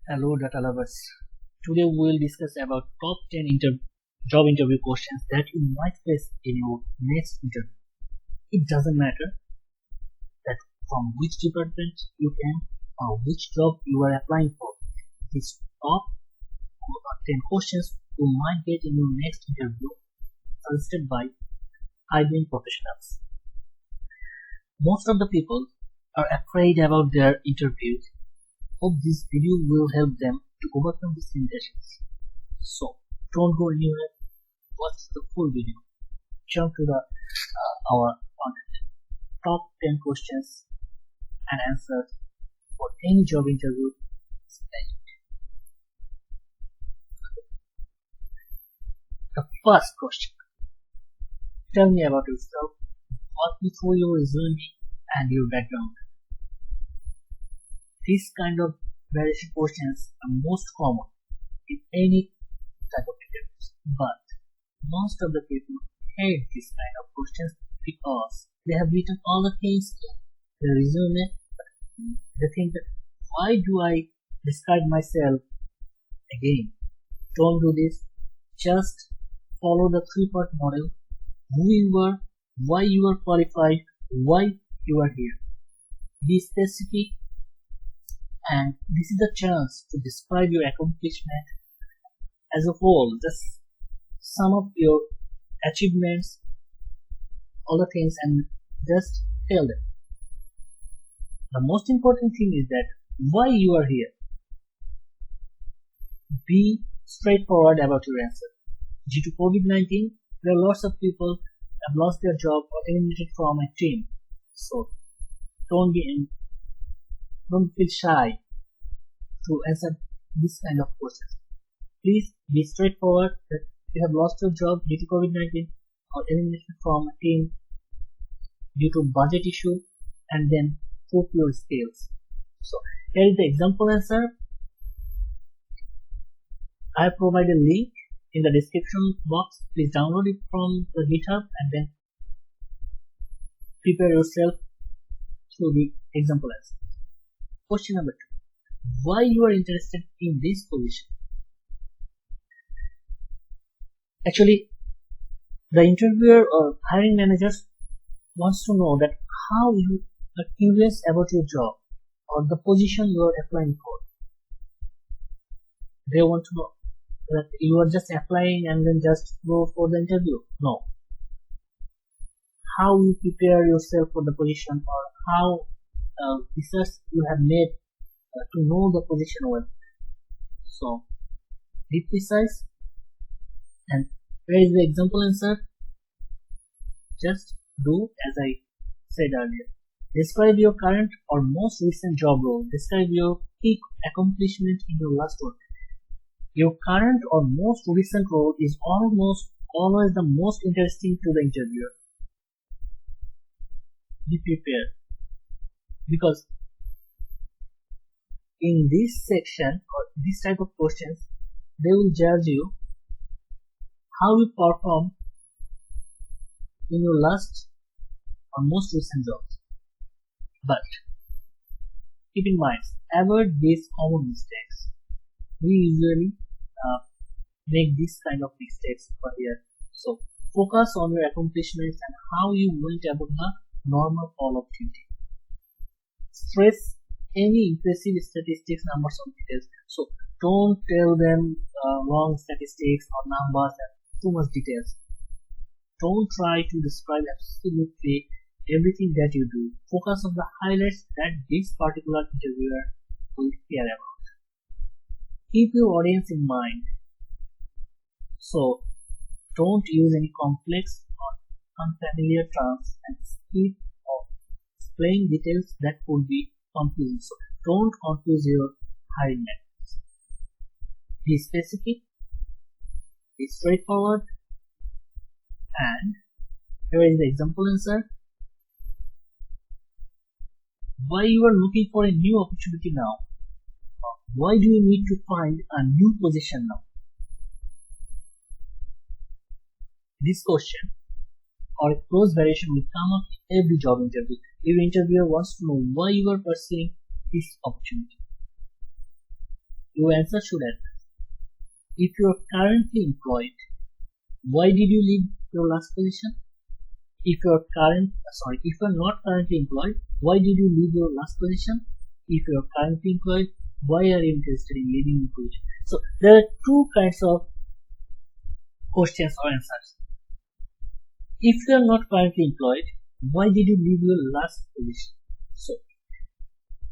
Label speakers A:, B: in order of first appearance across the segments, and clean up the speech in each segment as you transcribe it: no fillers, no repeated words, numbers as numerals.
A: Hello data lovers. Today we will discuss about top 10 job interview questions that you might face in your next interview. It doesn't matter that from which department you came or which job you are applying for. These top 10 questions you might get in your next interview suggested by IBM professionals. Most of the people are afraid about their interviews. Hope this video will help them to overcome these limitations. So don't go anywhere. Watch the full video. Jump to our content. Top 10 questions and answers for any job interview. The first question. Tell me about yourself. Walk me through your resume and your background. These kind of variation questions are most common in any type of interviews, but most of the people hate this kind of questions because they have written all the things in their resume. They think that why do I describe myself again? Don't do this. Just follow the three-part model. Who you are, why you are qualified, why you are here. Be specific, and this is the chance to describe your accomplishment as a whole. Just sum up your achievements, all the things, and just tell them. The most important thing is that why you are here. Be straightforward about your answer. Due to COVID-19, there are lots of people have lost their job or eliminated from a team. So don't feel shy to answer this kind of questions. Please be straightforward that you have lost your job due to COVID-19 or eliminated from a team due to budget issue, and then prove your skills. So here is the example answer. I have provided a link in the description box. Please download it from the GitHub and then prepare yourself through the example answer. Question number 2. Why you are interested in this position? Actually, the interviewer or hiring managers wants to know that how you are curious about your job or the position you are applying for. They want to know that you are just applying and then just go for the interview. No. How you prepare yourself for the position, or how research you have made to know the position well. So be precise, and where is the example answer? Just do as I said earlier. Describe your current or most recent job role. Describe your key accomplishment in your last role. Your current or most recent role is almost always the most interesting to the interviewer. Be prepared, because in this section or this type of questions, they will judge you how you perform in your last or most recent jobs. But keep in mind, avoid these common mistakes. We usually make this kind of mistakes over here. So focus on your accomplishments and how you went about the normal fall of duty. Stress any impressive statistics, numbers, or details. So don't tell them wrong statistics or numbers and too much details. Don't try to describe absolutely everything that you do. Focus on the highlights that this particular interviewer will care about. Keep your audience in mind. So don't use any complex or unfamiliar terms and skip or explain details that could be confusing. So don't confuse your hiring managers. Be specific, be straightforward, and here is the example answer. Why you are looking for a new opportunity now? Why do you need to find a new position now? This question or a close variation will come up in every job interview. Your interviewer wants to know why you are pursuing this opportunity. your answer should address. If you are currently employed, why did you leave your last position? If you are not currently employed, why did you leave your last position? If you are currently employed, why are you interested in leaving your position? So there are two kinds of questions or answers. If you are not currently employed, why did you leave your last position? So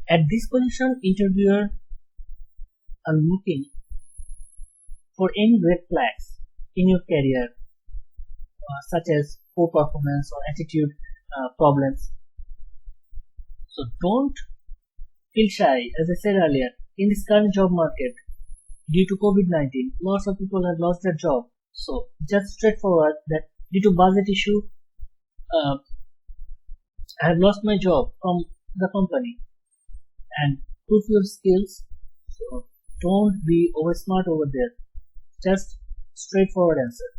A: at this position, interviewer are looking for any red flags in your career, such as poor performance or attitude problems. So don't feel shy. As I said earlier, in this current job market, due to COVID-19, lots of people have lost their job. So just straightforward that due to budget issue, I have lost my job from the company, and prove your skills. So don't be over smart over there. Just straightforward answer.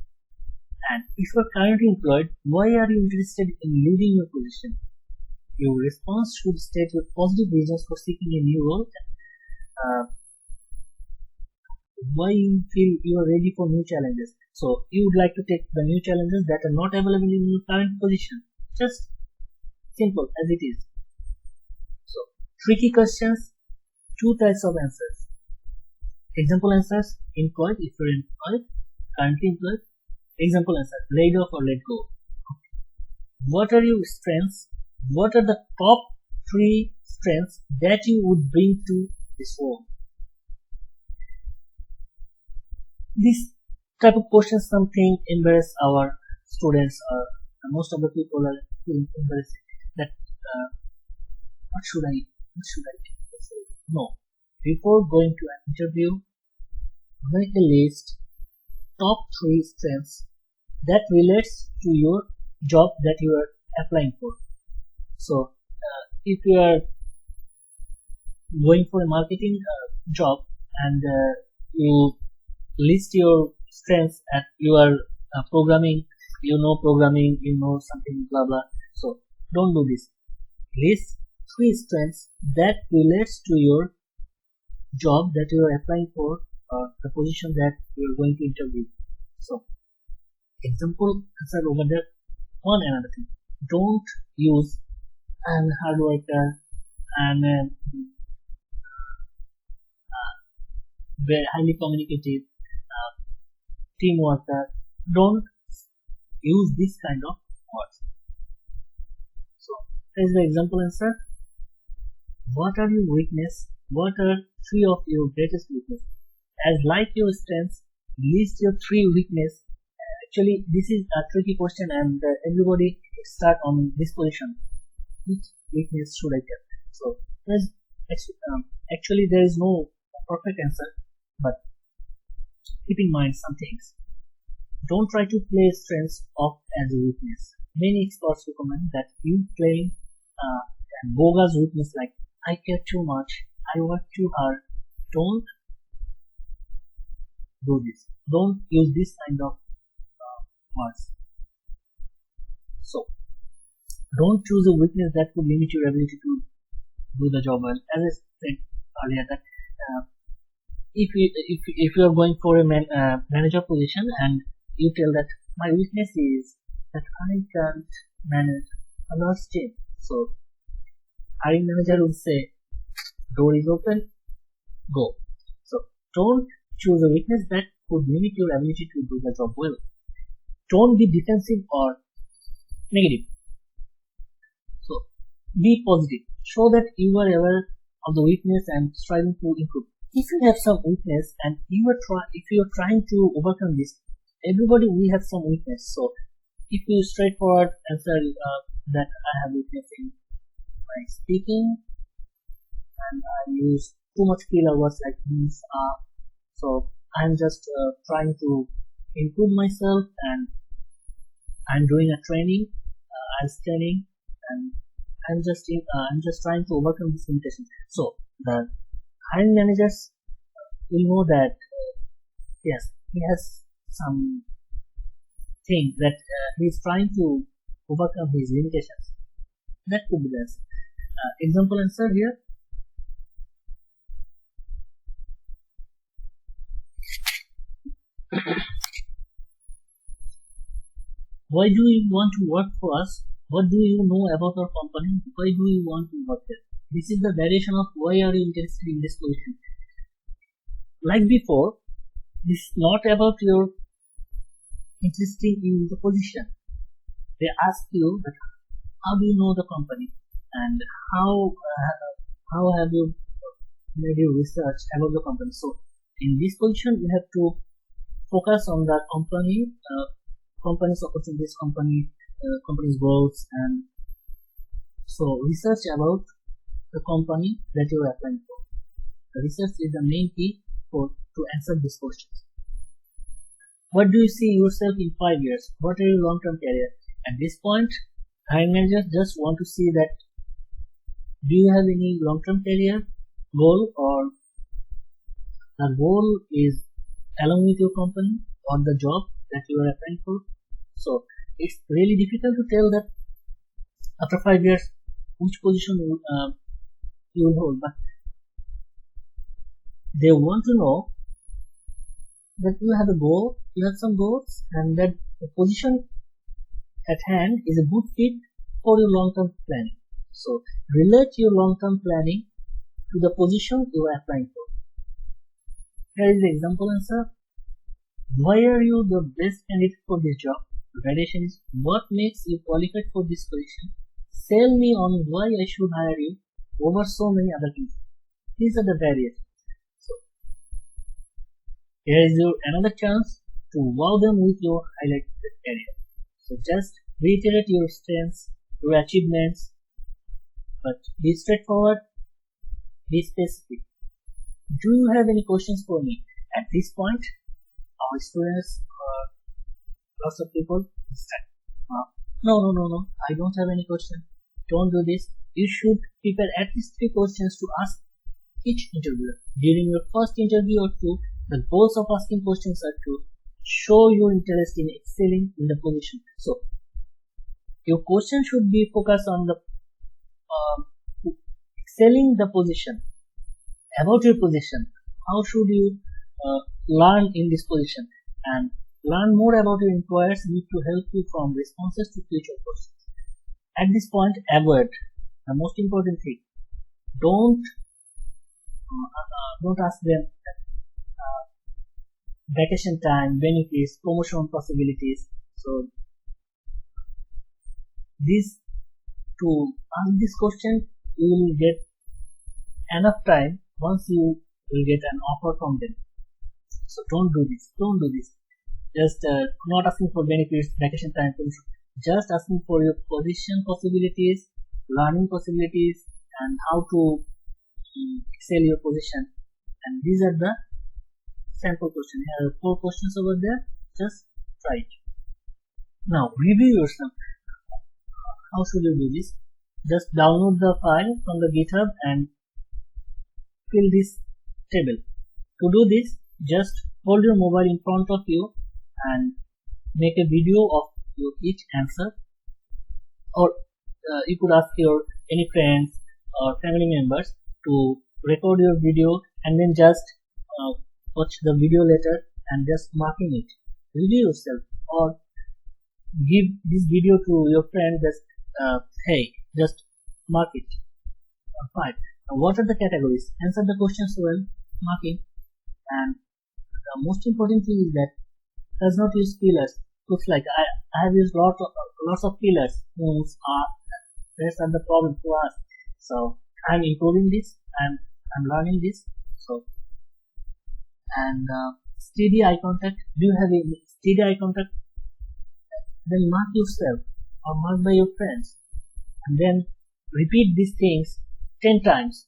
A: And if you are currently employed, why are you interested in leaving your position? Your response should state your positive reasons for seeking a new role. Why you feel you are ready for new challenges. So you would like to take the new challenges that are not available in your current position. Just simple as it is. So tricky questions, two types of answers. Example answers, employed if you're employed, currently employed. Example answer, laid off or let go. What are your strengths? What are the top 3 strengths that you would bring to this role? This type of questions something embarrass our students, or most of the people are feeling embarrassed that what should I do? No. Before going to an interview, make a list top 3 strengths that relates to your job that you are applying for. So if you are going for a marketing job and you list your strengths at you are programming, you know something blah blah. So don't do this. List 3 strengths that relates to your job that you are applying for, or the position that you are going to interview. So example answer over there. One another thing, don't use I'm a hard worker, I'm a very highly communicative, team worker. Don't use this kind of words. So here's the example answer. What are your weaknesses? What are 3 of your greatest weaknesses? As like your strengths, list your 3 weaknesses. Actually, this is a tricky question, and everybody start on this position. Which weakness should I get? So actually there is no perfect answer, but keep in mind some things. Don't try to play strengths off as a weakness. Many experts recommend that you play bogus weakness like I care too much, I work too hard. Don't do this. Don't use this kind of words. So don't choose a weakness that could limit your ability to do the job well. As I said earlier, that if you are going for a manager position and you tell that my weakness is that I can't manage a large team, so hiring manager will say door is open, go. So don't choose a weakness that could limit your ability to do the job well. Don't be defensive or negative. So be positive. Show that you are aware of the weakness and striving to improve. If you have some weakness and if you are trying to overcome this, everybody we have some weakness. So if you straightforward answer that I have weakness in my speaking and I use too much filler words like these so I'm just trying to improve myself, and I'm doing a training, IELTS training, and I'm just trying to overcome this limitation. So the hiring managers will know that yes, he has some thing that he's trying to overcome his limitations. That could be the example answer here. Why do you want to work for us? What do you know about our company? Why do you want to work there? This is the variation of why are you interested in this position. Like before, this is not about your interested in the position. They ask you that how do you know the company and how have you made your research about the company. So in this position, you have to focus on the company's opportunities, company's goals, and so research about the company that you are applying for. The research is the main key to answer these questions. What do you see yourself in 5 years? What are your long-term career? At this point, hiring managers just want to see that do you have any long-term career goal, or the goal is along with your company or the job that you are applying for. So it's really difficult to tell that after 5 years which position you will hold, but they want to know that you have a goal, you have some goals, and that the position at hand is a good fit for your long-term planning. So relate your long-term planning to the position you are applying for. Here is the example answer. Why are you the best candidate for this job? The variation is what makes you qualified for this position. Sell me on why I should hire you over so many other people. These are the variations. So here is your another chance to wow them with your highlighted area. So just reiterate your strengths, your achievements, but be straightforward, be specific. Do you have any questions for me? At this point, our students or lots of people start. No, I don't have any question. Don't do this. You should prepare at least 3 questions to ask each interviewer. During your first interview or two, the goals of asking questions are to show your interest in excelling in the position. So, your question should be focused on the excelling the position. About your position, how should you learn in this position, and learn more about your employers need to help you from responses to future questions. At this point, avoid the most important thing. Don't ask them vacation time, benefits, promotion possibilities. So to ask this question, you will get enough time once you will get an offer from them. So don't do this. Just not asking for benefits, vacation time, just asking for your position possibilities, learning possibilities, and how to excel your position. And these are the sample questions. Here are 4 questions over there. Just try it. Now review yourself. How should you do this? Just download the file from the GitHub and fill this table. To do this, just hold your mobile in front of you and make a video of your each answer, or you could ask your any friends or family members to record your video and then just watch the video later and just marking it. Review yourself, or give this video to your friend. Just hey, just mark it. Fine. Now, what are the categories? Answer the questions well, marking. And the most important thing is that does not use fillers. Looks like I have used lots of fillers. That's not the problem to us. So I'm improving this. I'm learning this. So and steady eye contact. Do you have a steady eye contact? Then mark yourself or mark by your friends, and then repeat these things 10 times.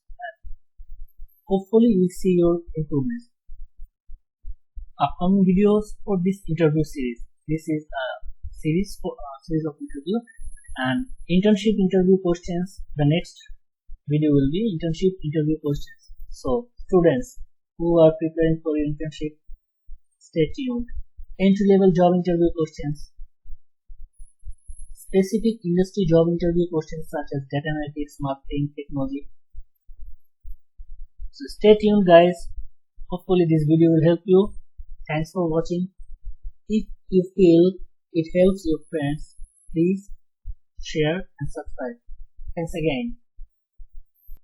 A: Hopefully, you will see your improvements. Upcoming videos for this interview series. This is a series of interview and internship interview questions. The next video will be internship interview questions. So students who are preparing for your internship, stay tuned. Entry-level job interview questions, specific industry job interview questions such as data analytics, marketing, technology. So stay tuned, guys. Hopefully this video will help you. Thanks for watching. If you feel it helps your friends, please share and subscribe. Thanks again.